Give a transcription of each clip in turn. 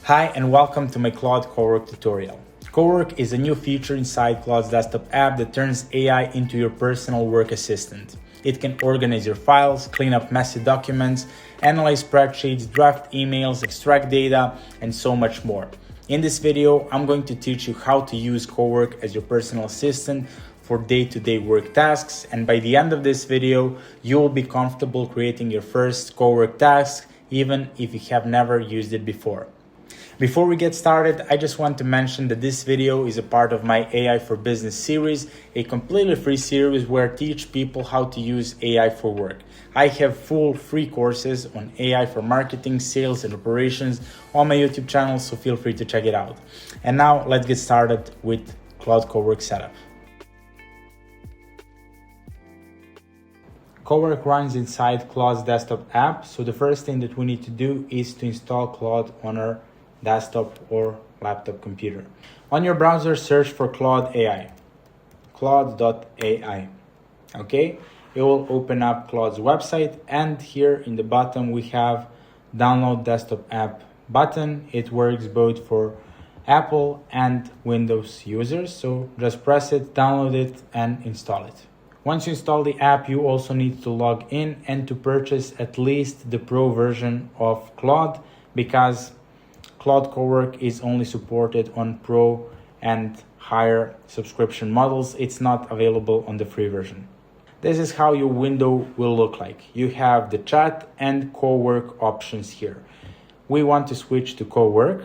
Hi and welcome to my Claude Cowork tutorial. Cowork is a new feature inside Claude's desktop app that turns AI into your personal work assistant. It can organize your files, clean up messy documents, analyze spreadsheets, draft emails, extract data, and so much more. In this video, I'm going to teach you how to use Cowork as your personal assistant for day-to-day work tasks, and by the end of this video, you will be comfortable creating your first Cowork task, even if you have never used it before. Before we get started, I just want to mention that this video is a part of my AI for Business series, a completely free series where I teach people how to use AI for work. I have full free courses on AI for marketing, sales, and operations on my YouTube channel, so feel free to check it out. And now let's get started with Claude Cowork setup. Cowork runs inside Claude's desktop app, so the first thing that we need to do is to install Claude on our desktop or laptop computer. On your browser, search for Claude AI, claude.ai. Okay, it will open up Claude's website, and here in the bottom we have download desktop app button. It works both for Apple and Windows users, so just press it, download it, and install it. Once you install the app, you also need to log in and to purchase at least the Pro version of Claude, because Claude Cowork is only supported on Pro and higher subscription models. It's not available on the free version. This is how your window will look like. You have the chat and Cowork options here. We want to switch to Cowork,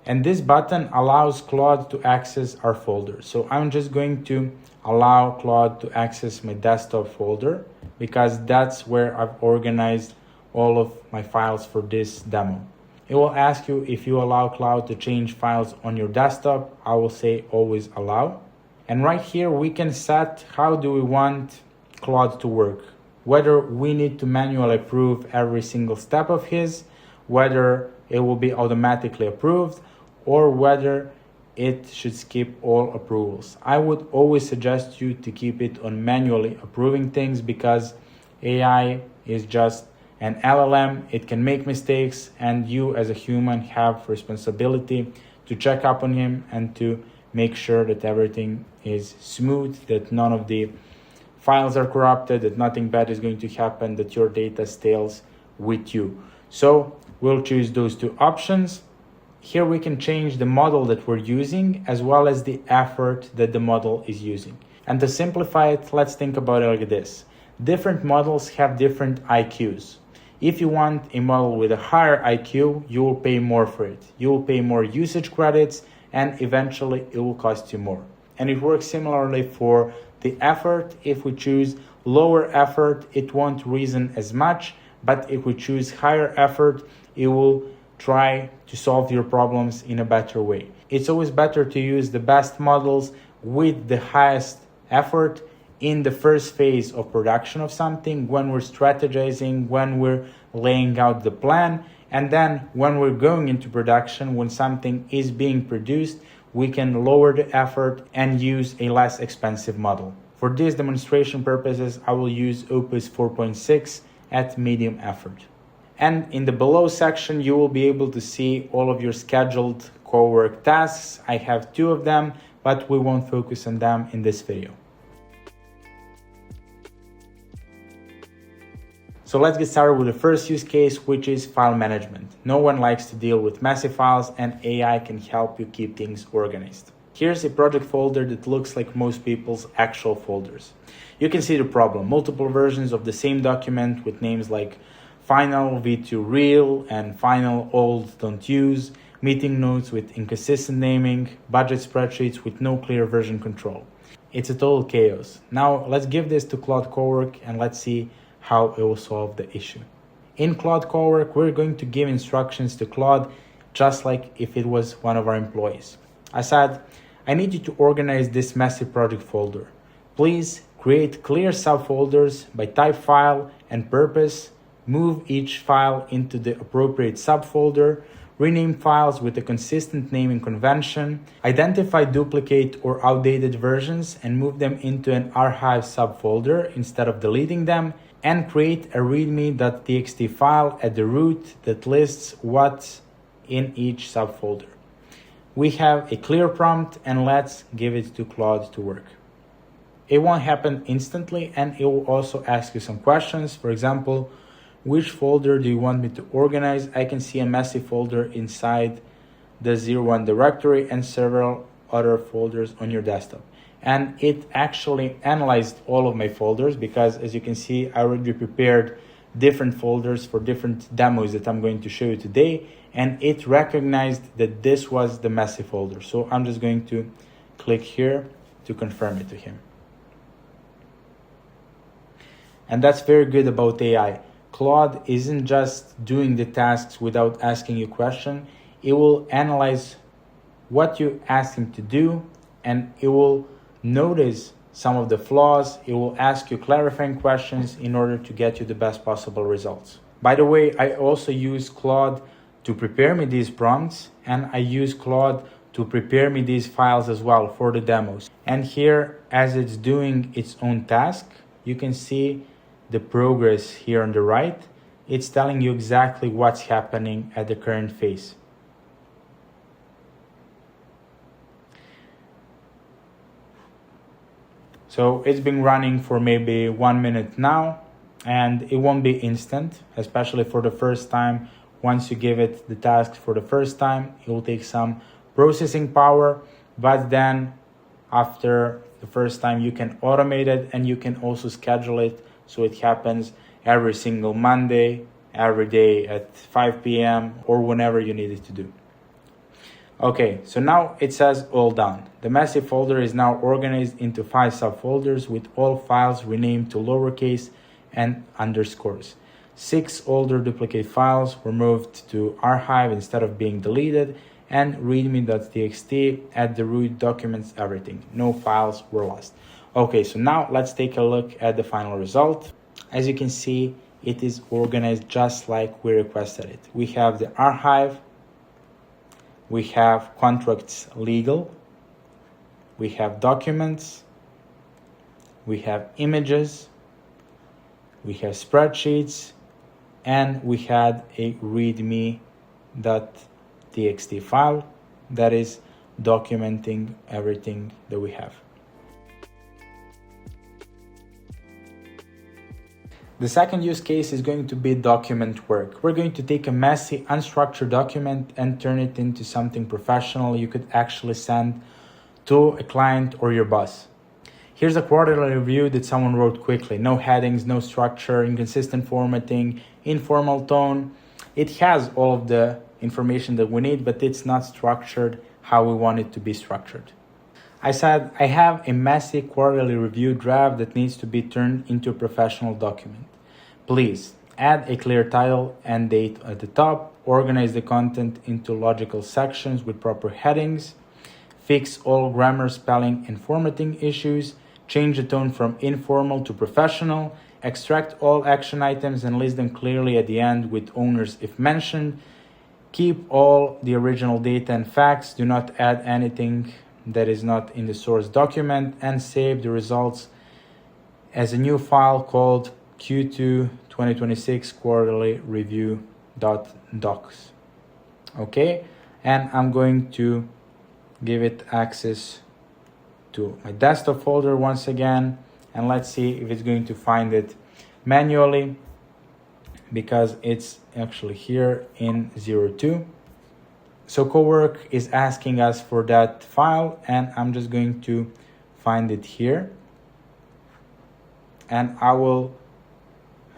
and this button allows Claude to access our folder. So I'm just going to allow Claude to access my desktop folder because that's where I've organized all of my files for this demo. It will ask you if you allow Claude to change files on your desktop. I will say always allow. And right here we can set how do we want Claude to work. Whether we need to manually approve every single step of his, whether it will be automatically approved, or whether it should skip all approvals. I would always suggest you to keep it on manually approving things because AI is just an LLM, it can make mistakes, and you as a human have responsibility to check up on him and to make sure that everything is smooth, that none of the files are corrupted, that nothing bad is going to happen, that your data stays with you. So we'll choose those two options. Here we can change the model that we're using as well as the effort that the model is using. And to simplify it, let's think about it like this. Different models have different IQs. If you want a model with a higher IQ, you will pay more for it. You will pay more usage credits, and eventually it will cost you more. And it works similarly for the effort. If we choose lower effort, it won't reason as much, but if we choose higher effort, it will try to solve your problems in a better way. It's always better to use the best models with the highest effort in the first phase of production of something, when we're strategizing, when we're laying out the plan, and then when we're going into production, when something is being produced, we can lower the effort and use a less expensive model. For these demonstration purposes, I will use Opus 4.6 at medium effort. And in the below section, you will be able to see all of your scheduled Cowork tasks. I have 2 of them, but we won't focus on them in this video. So let's get started with the first use case, which is file management. No one likes to deal with messy files, and AI can help you keep things organized. Here's a project folder that looks like most people's actual folders. You can see the problem: multiple versions of the same document with names like final v2 real and final old don't use, meeting notes with inconsistent naming, budget spreadsheets with no clear version control. It's a total chaos. Now let's give this to Claude Cowork and let's see how it will solve the issue. In Claude Cowork, we're going to give instructions to Claude just like if it was one of our employees. I said, I need you to organize this messy project folder. Please create clear subfolders by type file and purpose, move each file into the appropriate subfolder, rename files with a consistent naming convention, identify duplicate or outdated versions and move them into an archive subfolder instead of deleting them, and create a readme.txt file at the root that lists what in each subfolder. We have a clear prompt, and let's give it to Claude to work. It won't happen instantly, and it will also ask you some questions. For example, which folder do you want me to organize? I can see a messy folder inside the 01 directory and several other folders on your desktop. And it actually analyzed all of my folders because, as you can see, I already prepared different folders for different demos that I'm going to show you today, and it recognized that this was the messy folder. So I'm just going to click here to confirm it to him. And that's very good about AI. Claude isn't just doing the tasks without asking you a question. It will analyze what you ask him to do, and it will notice some of the flaws. It will ask you clarifying questions in order to get you the best possible results. By the way, I also use Claude to prepare me these prompts, and I use Claude to prepare me these files as well for the demos. And here, as it's doing its own task, you can see the progress here on the right. It's telling you exactly what's happening at the current phase. So it's been running for maybe 1 minute now, and it won't be instant, especially for the first time. Once you give it the task for the first time, it will take some processing power, but then after the first time you can automate it, and you can also schedule it so it happens every single Monday, every day at 5 p.m. or whenever you need it to do. Okay, so now it says all done. The messy folder is now organized into 5 subfolders with all files renamed to lowercase and underscores. 6 older duplicate files were moved to archive instead of being deleted, and readme.txt at the root documents everything. No files were lost. Okay, so now let's take a look at the final result. As you can see, it is organized just like we requested it. We have the archive, we have contracts legal, we have documents, we have images, we have spreadsheets, and we had a readme.txt file that is documenting everything that we have. The second use case is going to be document work. We're going to take a messy, unstructured document and turn it into something professional you could actually send to a client or your boss. Here's a quarterly review that someone wrote quickly. No headings, no structure, inconsistent formatting, informal tone. It has all of the information that we need, but it's not structured how we want it to be structured. I said, I have a messy quarterly review draft that needs to be turned into a professional document. Please add a clear title and date at the top, organize the content into logical sections with proper headings, fix all grammar, spelling, and formatting issues, change the tone from informal to professional, extract all action items and list them clearly at the end with owners if mentioned, keep all the original data and facts, do not add anything that is not in the source document, and save the results as a new file called Q2 2026 quarterly review.docs. Okay, and I'm going to give it access to my desktop folder once again, and let's see if it's going to find it manually, because it's actually here in 02. So Cowork is asking us for that file, and I'm just going to find it here, and I will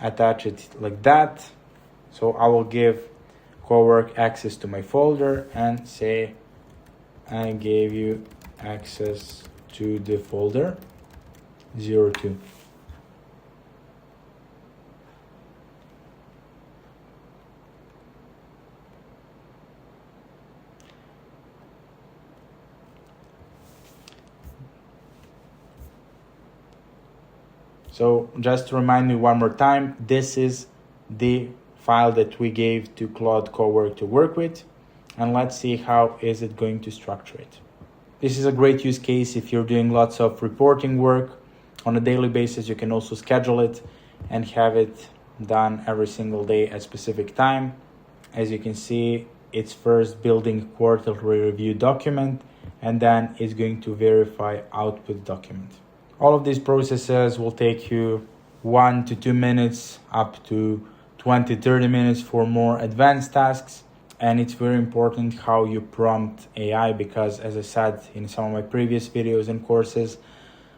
attach it like that. So I will give Cowork access to my folder and say, I gave you access to the folder 02. So just to remind me one more time, this is the file that we gave to Claude Cowork to work with, and let's see how is it going to structure it. This is a great use case if you're doing lots of reporting work on a daily basis. You can also schedule it and have it done every single day at specific time. As you can see, it's first building a quarterly review document, and then it's going to verify output document. All of these processes will take you 1 to 2 minutes up to 20-30 minutes for more advanced tasks. And it's very important how you prompt AI, because as I said in some of my previous videos and courses,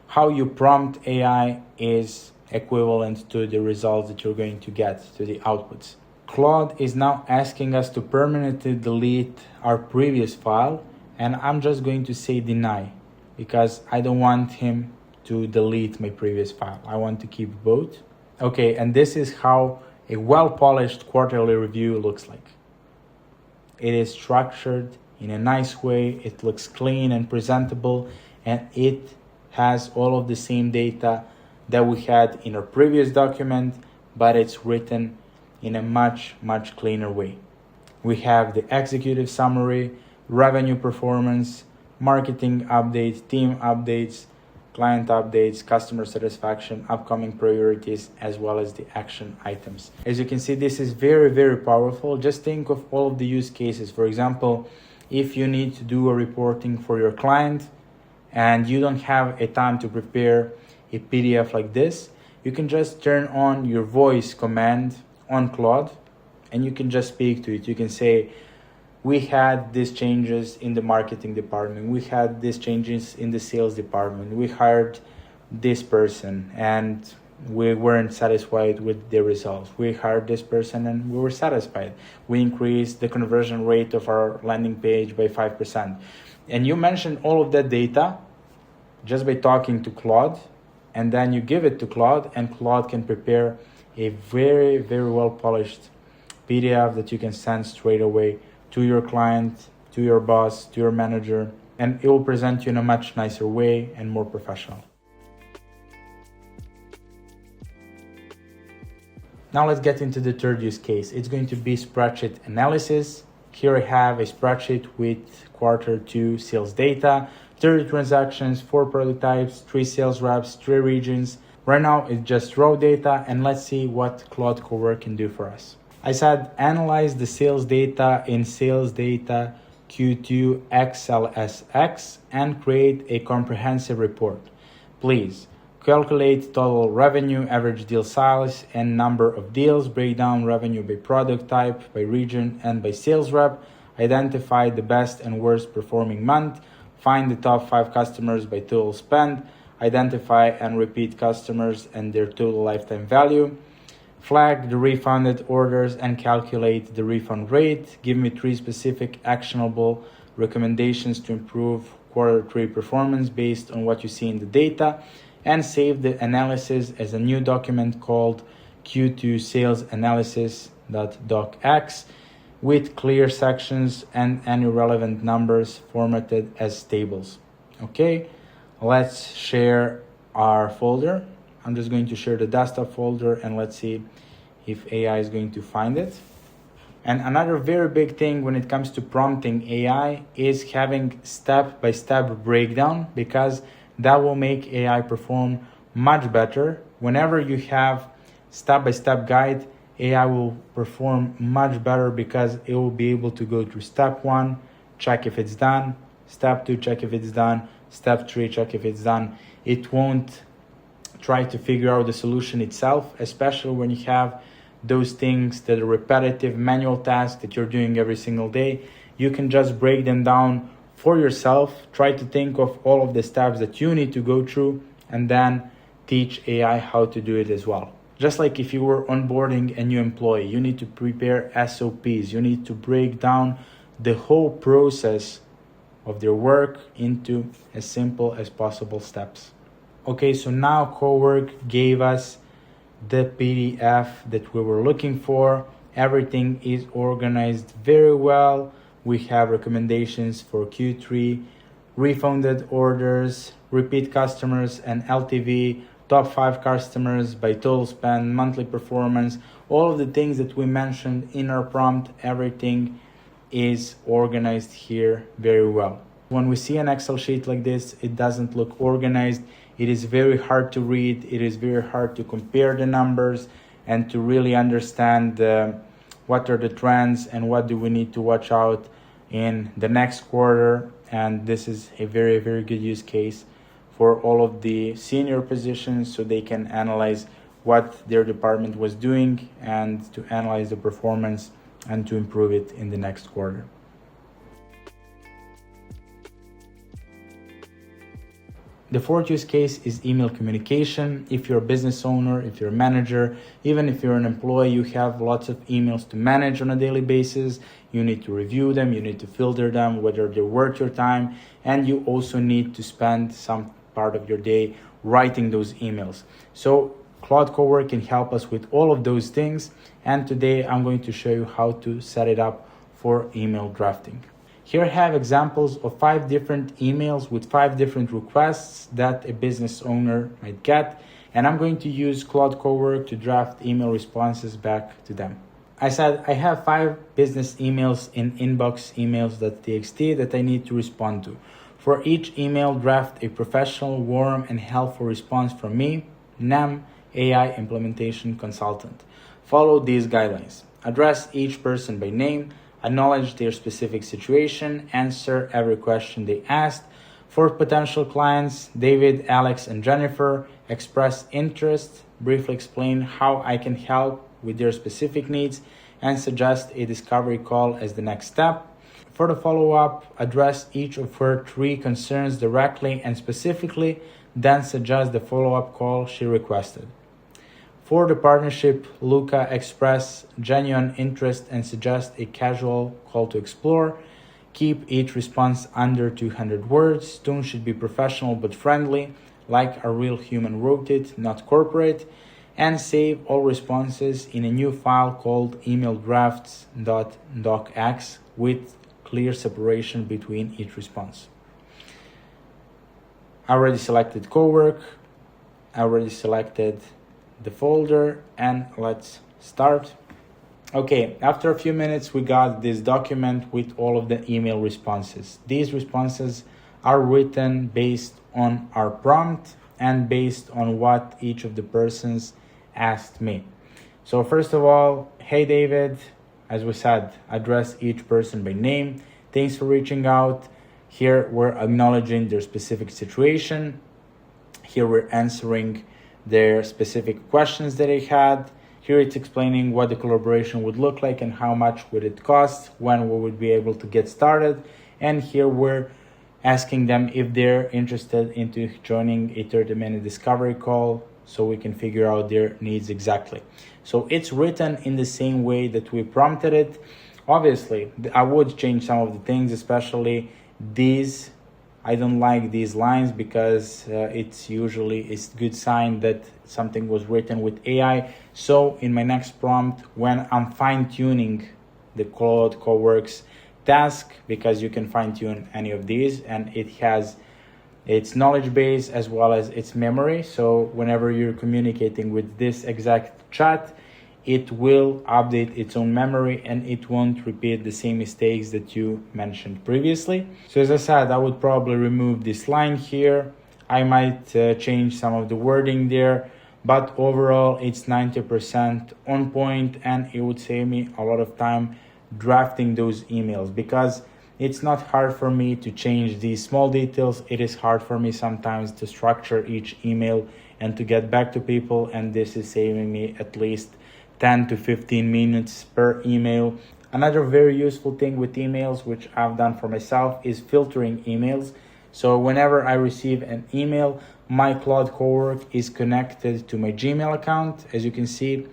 how you prompt AI is equivalent to the results that you're going to get, to the outputs. Claude is now asking us to permanently delete our previous file, and I'm just going to say deny, because I don't want him to delete my previous file. I want to keep both. Okay, and this is how a well-polished quarterly review looks like. It is structured in a nice way, it looks clean and presentable, and it has all of the same data that we had in our previous document, but it's written in a much cleaner way. We have the executive summary, revenue performance, marketing updates, team updates, client updates, customer satisfaction, upcoming priorities, as well as the action items. As you can see, this is very powerful. Just think of all of the use cases. For example, if you need to do a reporting for your client and you don't have a time to prepare a PDF like this, you can just turn on your voice command on Claude and you can just speak to it. You can say, we had these changes in the marketing department, we had these changes in the sales department, we hired this person and we weren't satisfied with the results. We hired this person and we were satisfied. We increased the conversion rate of our landing page by 5%. And you mentioned all of that data just by talking to Claude, and then you give it to Claude, and Claude can prepare a very well polished PDF that you can send straight away to your client, to your boss, to your manager, and it will present you in a much nicer way and more professional. Now let's get into the third use case. It's going to be spreadsheet analysis. Here I have a spreadsheet with Q2 sales data, 30 transactions, 4 product types, 3 sales reps, 3 regions. Right now it's just raw data, and let's see what Claude Cowork can do for us. I said analyze the sales data in sales data Q2 XLSX and create a comprehensive report. Please calculate total revenue, average deal size, and number of deals, break down revenue by product type, by region, and by sales rep, identify the best and worst performing month, find the top 5 customers by total spend, identify and repeat customers and their total lifetime value, flag the refunded orders and calculate the refund rate, give me 3 specific actionable recommendations to improve Q3 performance based on what you see in the data, and save the analysis as a new document called Q2 sales analysis.docx with clear sections and any relevant numbers formatted as tables. Okay, let's share our folder. I'm just going to share the desktop folder and let's see if AI is going to find it. And another very big thing when it comes to prompting AI is having step-by-step breakdown, because that will make AI perform much better. Whenever you have step-by-step guide, AI will perform much better because it will be able to go through step 1, check if it's done, step 2, check if it's done, step 3, check if it's done. It won't try to figure out the solution itself, especially when you have those things that are repetitive manual tasks that you're doing every single day. You can just break them down for yourself, try to think of all of the steps that you need to go through, and then teach AI how to do it as well. Just like if you were onboarding a new employee, you need to prepare SOPs. You need to break down the whole process of their work into as simple as possible steps. Okay, so now Cowork gave us the PDF that we were looking for. Everything is organized very well. We have recommendations for Q3, refunded orders, repeat customers and LTV, top 5 customers by total spend, monthly performance, all of the things that we mentioned in our prompt. Everything is organized here very well. When we see an Excel sheet like this, it doesn't look organized. It is very hard to read. It is very hard to compare the numbers and to really understand the what are the trends and what do we need to watch out in the next quarter. And this is a very, very good use case for all of the senior positions, so they can analyze what their department was doing and to analyze the performance and to improve it in the next quarter. The fourth use case is email communication. If you're a business owner, if you're a manager, even if you're an employee, you have lots of emails to manage on a daily basis. You need to review them, you need to filter them, whether they're worth your time, and you also need to spend some part of your day writing those emails. So Claude Cowork can help us with all of those things, and today I'm going to show you how to set it up for email drafting. Here I have examples of 5 different emails with 5 different requests that a business owner might get, and I'm going to use Claude Cowork to draft email responses back to them. I said I have 5 business emails in inbox emails.txt that I need to respond to. For each email, draft a professional, warm, and helpful response from me, NAM, AI Implementation Consultant. Follow these guidelines. Address each person by name, acknowledge their specific situation, answer every question they asked. For potential clients, David, Alex, and Jennifer, express interest, briefly explain how I can help with their specific needs, and suggest a discovery call as the next step. For the follow-up, address each of her 3 concerns directly and specifically, then suggest the follow-up call she requested. For the partnership, Luca, express genuine interest and suggest a casual call to explore. Keep each response under 200 words. Tone should be professional but friendly, like a real human wrote it, not corporate. And save all responses in a new file called emaildrafts.docx with clear separation between each response. I already selected Cowork. I already selected the folder, and let's start. Okay, after a few minutes we got this document with all of the email responses. These responses are written based on our prompt and based on what each of the persons asked me. So first of all, hey David, as we said, address each person by name. Thanks for reaching out. Here we're acknowledging their specific situation. Here we're answering their specific questions that they had. Here it's explaining what the collaboration would look like and how much would it cost, when we would be able to get started. And here we're asking them if they're interested into joining a 30-minute discovery call so we can figure out their needs exactly. So it's written in the same way that we prompted it. Obviously, I would change some of the things, especially these. I don't like these lines because it's usually a good sign that something was written with AI. So in my next prompt, when I'm fine-tuning the Claude Coworks task, because you can fine-tune any of these, and it has its knowledge base as well as its memory. So whenever you're communicating with this exact chat, it will update its own memory and it won't repeat the same mistakes that you mentioned previously. So as I said, I would probably remove this line here. I might change some of the wording there, but overall it's 90% on point, and it would save me a lot of time drafting those emails, because it's not hard for me to change these small details. It is hard for me sometimes to structure each email and to get back to people, and this is saving me at least 10 to 15 minutes per email. Another very useful thing with emails, which I've done for myself, is filtering emails. So whenever I receive an email, my Claude Cowork is connected to my Gmail account. As you can see,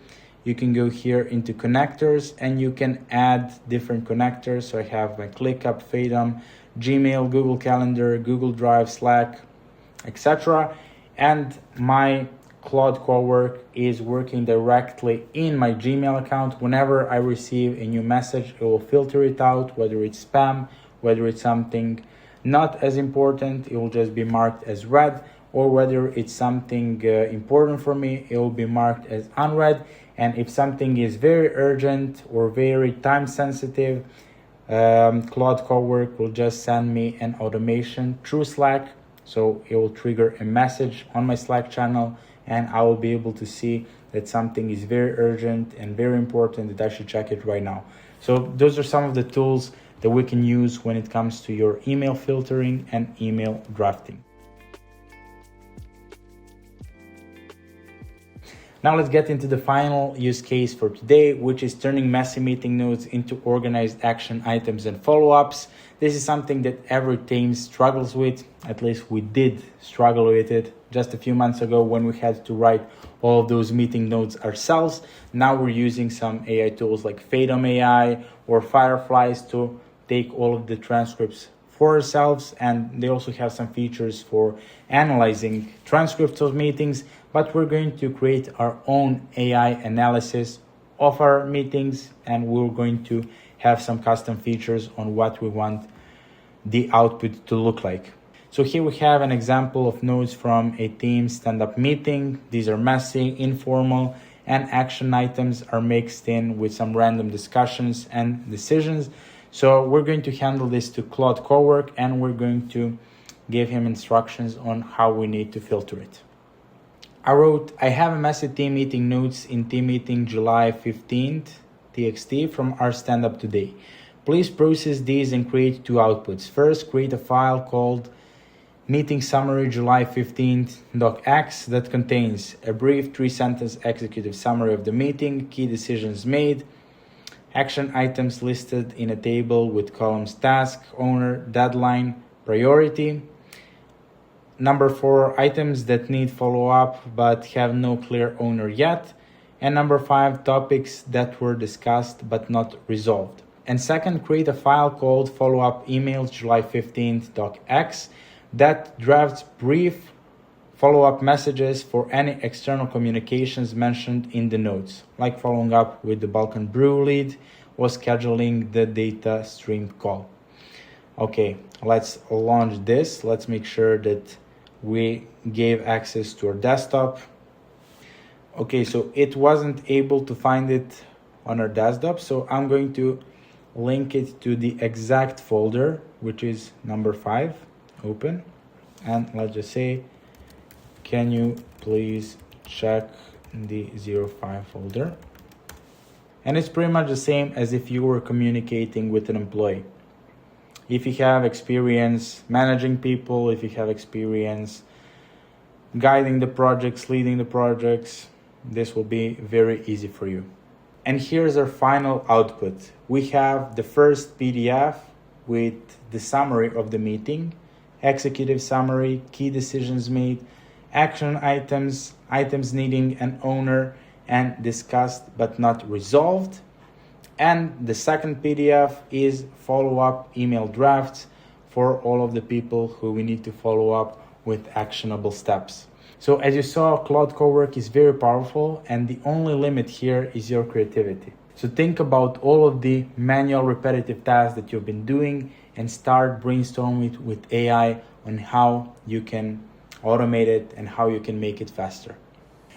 you can go here into connectors and you can add different connectors. So I have my ClickUp, Fathom, Gmail, Google Calendar, Google Drive, Slack, etc. And my Claude Cowork is working directly in my Gmail account. Whenever I receive a new message, it will filter it out, whether it's spam, whether it's something not as important, it will just be marked as read, or whether it's something important for me, it will be marked as unread. And if something is very urgent or very time sensitive, Claude Cowork will just send me an automation through Slack. So it will trigger a message on my Slack channel and I will be able to see that something is very urgent and very important that I should check it right now. So those are some of the tools that we can use when it comes to your email filtering and email drafting. Now let's get into the final use case for today, which is turning messy meeting notes into organized action items and follow-ups. This is something that every team struggles with. At least we did struggle with it just a few months ago when we had to write all of those meeting notes ourselves. Now we're using some AI tools like Fathom AI or Fireflies to take all of the transcripts for ourselves, and they also have some features for analyzing transcripts of meetings, but we're going to create our own AI analysis of our meetings, and we're going to have some custom features on what we want the output to look like. So here we have an example of notes from a team stand-up meeting. These are messy, informal, and action items are mixed in with some random discussions and decisions. So we're going to handle this to Claude Cowork, and we're going to give him instructions on how we need to filter it. I wrote, I have a messy team meeting notes in team meeting July 15th, TXT from our stand-up today. Please process these and create two outputs. First, create a file called meeting summary July 15th docx that contains a brief 3-sentence executive summary of the meeting, key decisions made, action items listed in a table with columns task, owner, deadline, priority. Number 4, items that need follow-up but have no clear owner yet. And number 5, topics that were discussed but not resolved. And second, create a file called follow-up emails July 15th docx that drafts brief follow-up messages for any external communications mentioned in the notes, like following up with the Balkan Brew lead or scheduling the data stream call. Okay, let's launch this. Let's make sure that we gave access to our desktop. Okay, so it wasn't able to find it on our desktop, so I'm going to link it to the exact folder, which is number 5, open, and let's just say, can you please check the 05 folder? And it's pretty much the same as if you were communicating with an employee. If you have experience managing people, if you have experience guiding the projects, leading the projects, this will be very easy for you. And here's our final output. We have the first PDF with the summary of the meeting, executive summary, key decisions made, action items, items needing an owner and discussed but not resolved. And the second PDF is follow-up email drafts for all of the people who we need to follow up with actionable steps. So as you saw, Claude Cowork is very powerful, and the only limit here is your creativity. So think about all of the manual repetitive tasks that you've been doing and start brainstorming with AI on how you can automate it and how you can make it faster.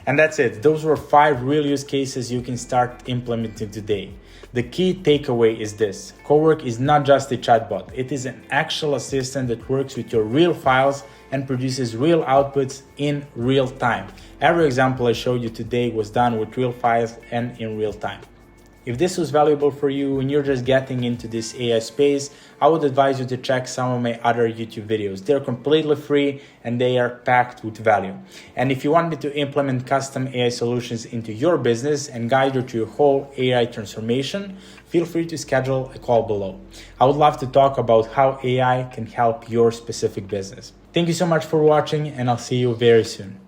And that's it. Those were 5 real use cases you can start implementing today. The key takeaway is this: Cowork is not just a chatbot. It is an actual assistant that works with your real files and produces real outputs in real time. Every example I showed you today was done with real files and in real time. If this was valuable for you and you're just getting into this AI space, I would advise you to check some of my other YouTube videos. They're completely free and they are packed with value. And if you want me to implement custom AI solutions into your business and guide you through your whole AI transformation, feel free to schedule a call below. I would love to talk about how AI can help your specific business. Thank you so much for watching, and I'll see you very soon.